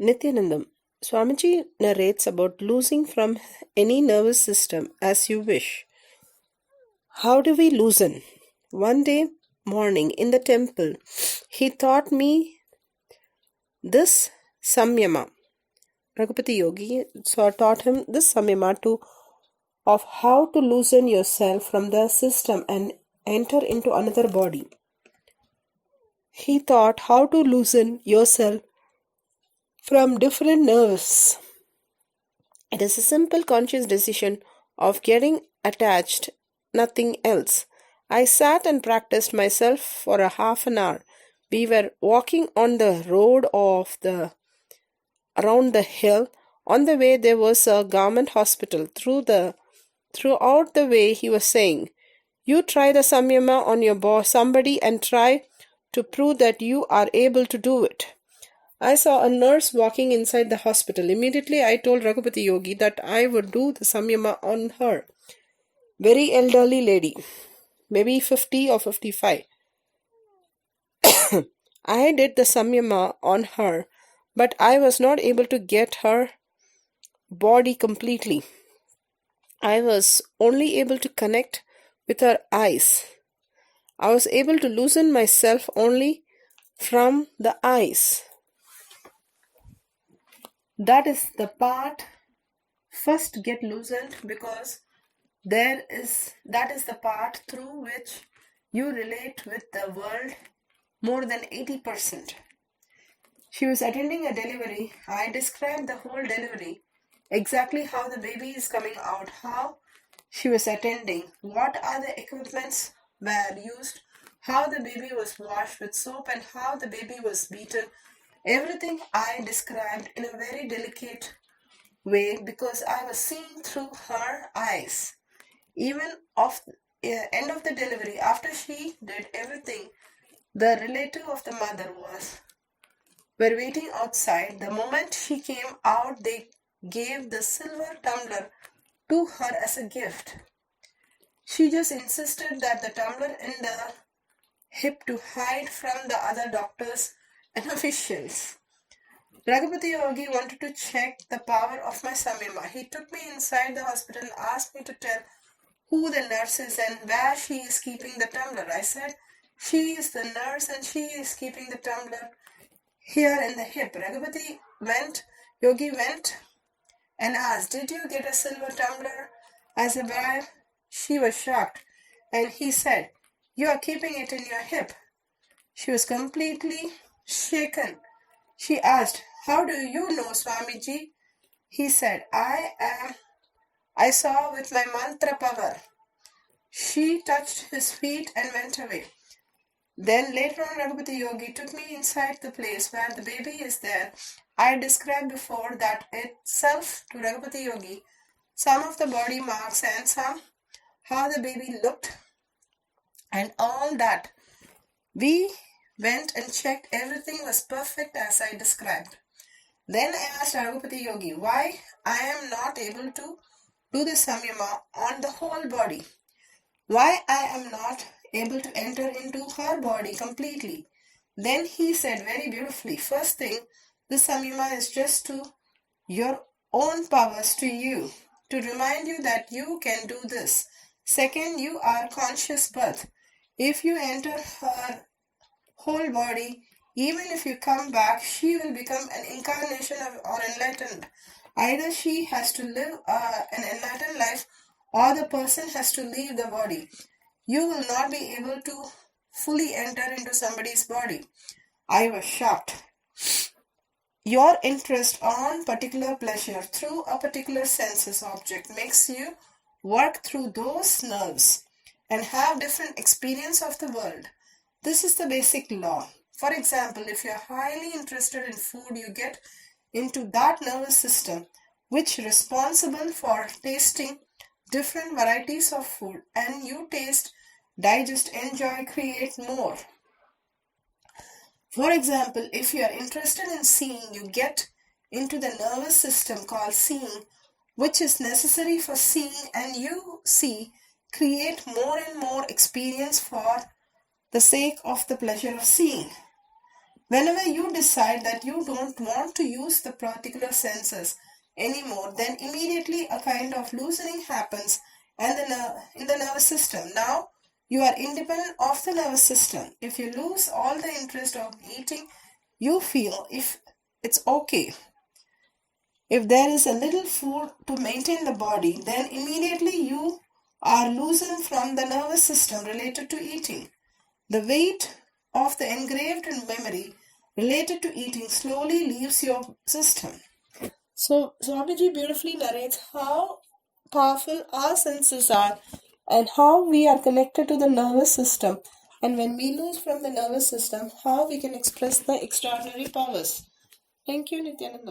Nithyanandam, Swamiji narrates about losing from any nervous system as you wish. How do we loosen? One day morning in the temple, he taught me this samyama. Raghupati Yogi taught him this samyama of how to loosen yourself from the system and enter into another body. He taught how to loosen yourself from different nerves. It is a simple conscious decision of getting attached, nothing else. I sat and practiced myself for a half an hour. We were walking on the road around the hill. On the way there was a government hospital. Throughout the way he was saying, "You try the samyama on your somebody and try to prove that you are able to do it." I saw a nurse walking inside the hospital. Immediately I told Raghupati Yogi that I would do the samyama on her. Very elderly lady, maybe 50 or 55. I did the samyama on her, but I was not able to get her body completely. I was only able to connect with her eyes. I was able to loosen myself only from the eyes. That is the part first get loosened, because that is the part through which you relate with the world more than 80%. She was attending a delivery. I described the whole delivery, exactly how the baby is coming out, how she was attending, what are the equipments were used, how the baby was washed with soap and how the baby was beaten. Everything I described in a very delicate way, because I was seeing through her eyes. Even end of the delivery, after she did everything, the relative of the mother were waiting outside. The moment she came out, they gave the silver tumbler to her as a gift. She just insisted that the tumbler in the hip to hide from the other doctors and officials. Raghupati Yogi wanted to check the power of my samyama. He took me inside the hospital and asked me to tell who the nurse is and where she is keeping the tumbler. I said, she is the nurse and she is keeping the tumbler here in the hip. Yogi went and asked, "Did you get a silver tumbler as a bribe?" She was shocked and he said, "You are keeping it in your hip." She was completely shaken. She asked, "How do you know, Swamiji?" He said, I saw with my mantra power." She touched his feet and went away. Then later on, Raghupati Yogi took me inside the place where the baby is there. I described before that itself to Raghupati Yogi, some of the body marks and some how the baby looked and all that. We went and checked, everything was perfect as I described. Then I asked Raghupati Yogi why I am not able to do the samyama on the whole body. Why I am not able to enter into her body completely. Then he said very beautifully, first thing, this samyama is just to your own powers to you, to remind you that you can do this. Second, you are conscious birth. If you enter her whole body, even if you come back, she will become an incarnation or enlightened. Either she has to live an enlightened life or the person has to leave the body. You will not be able to fully enter into somebody's body. I was shocked. Your interest on particular pleasure through a particular senses object makes you work through those nerves and have different experience of the world. This is the basic law. For example, if you are highly interested in food, you get into that nervous system which is responsible for tasting different varieties of food, and you taste, digest, enjoy, create more. For example, if you are interested in seeing, you get into the nervous system called seeing, which is necessary for seeing, and you see, create more and more experience for the sake of the pleasure of seeing. Whenever you decide that you don't want to use the particular senses anymore, then immediately a kind of loosening happens and in the nervous system. Now you are independent of the nervous system. If you lose all the interest of eating, you feel if it's okay. If there is a little food to maintain the body, then immediately you are loosened from the nervous system related to eating. The weight of the engraved memory related to eating slowly leaves your system. So Swamiji beautifully narrates how powerful our senses are and how we are connected to the nervous system, and when we lose from the nervous system, how we can express the extraordinary powers. Thank you, Nithyananda.